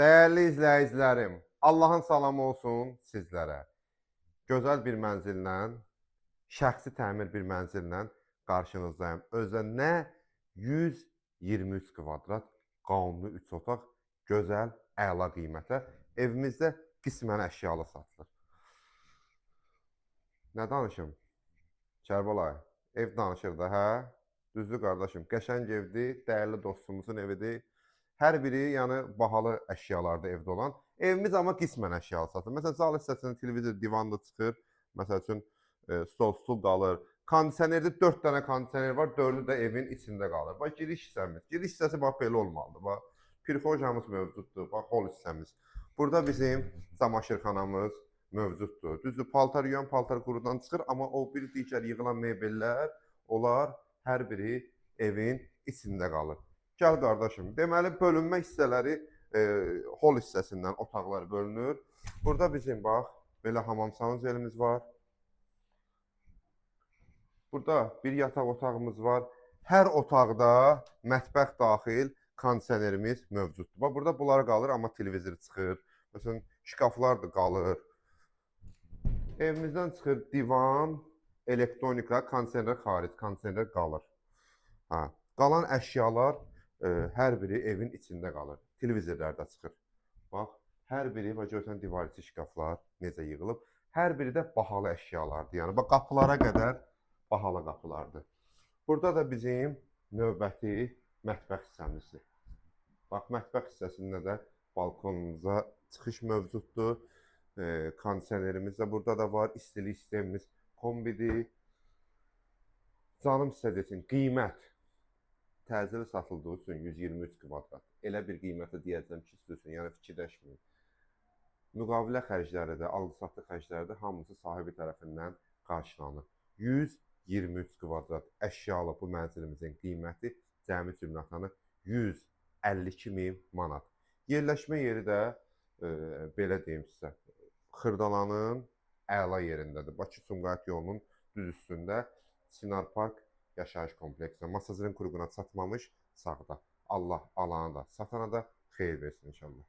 Değerli izləyicilərim, Allahın salamı olsun sizlərə. Gözəl bir mənzillə, şəxsi təmir bir mənzillə qarşınızdayım. Özdə nə 123 kvadrat, qanuni 3 otaq, gözəl, əla qiymətə. Evimizdə qismən əşyalı satılır. Nə danışım? Kərbalay, ev danışır da, hə? Düzdür qardaşım, qəşəng evdir, dəyərli dostumuzun evidir. Hər biri, yəni bahalı əşyalarda evdə olan. Evimiz amma qismən əşyalı satılır. Məsələn, zal hissəsində televizor, divan da çıxır. Məsəl üçün stol, stul qalır. Kondisionerdə 4 dənə kondisioner var, 4-ü də evin içində qalır. Bax, giriş hissəmiz. Giriş hissəsi bax belə olmalıdır. Bax, pirxojamız mövcuddur. Bax, hol hissəmiz. Burada bizim camaşırxanamız mövcuddur. Düzdür, paltar yuyan paltar qurudan çıxır, amma o bir digər yığılan mebellər, onlar hər biri evin içində qalır. Gəl qardaşım, deməli bölünmə hissələri hol hissəsindən otaqlar bölünür. Burada bizim bax, belə hamam sanuzelimiz var. Burada bir yataq otağımız var. Hər otaqda mətbəx daxil kondisionerimiz mövcuddur. Bax, burada bunlar qalır, amma televizor çıxır. Məsələn, şkaflar da qalır. Evimizdən çıxır divan, elektronika, kondisioner xaric, kondisioner qalır. Ha, qalan əşyalar hər biri evin içində qalır. Televizorlar da çıxır. Bax, hər biri, bax görsən divar içi şkaflar necə yığılıb. Hər biri də bahalı əşyalardır. Yəni bax qapılara qədər bahalı qapılardır. Burada da bizim növbəti mətbəx hissəmizdir. Bax, mətbəx hissəsində də balkonumuza çıxış mövcuddur. Kondisionerimiz də burada da var. İstilik sistemimiz kombidir. Canım sizə desin, qiymət təzəli satıldığı üçün 123 kvadrat. Elə bir qiymətə deyəcəm ki, istiyorsun, yəni fikirləşməyin. Müqavilə xərcləri də, alqı-satqı xərcləri də hamısı sahibi tərəfindən qarşılanır. 123 kvadrat əşyalı bu mənzilimizin qiyməti cəmi cümlətanı 152.000 manat. Yerləşmə yeri də belə deyim sizə, Xırdalanın əla yerindədir. Bakı-Sumqayıt yolunun düz üstündə Sinar Park yaşayış kompleksində. Masazırın qurğuna çatmamış sağda. Allah alana da, satana da xeyir versin inşallah.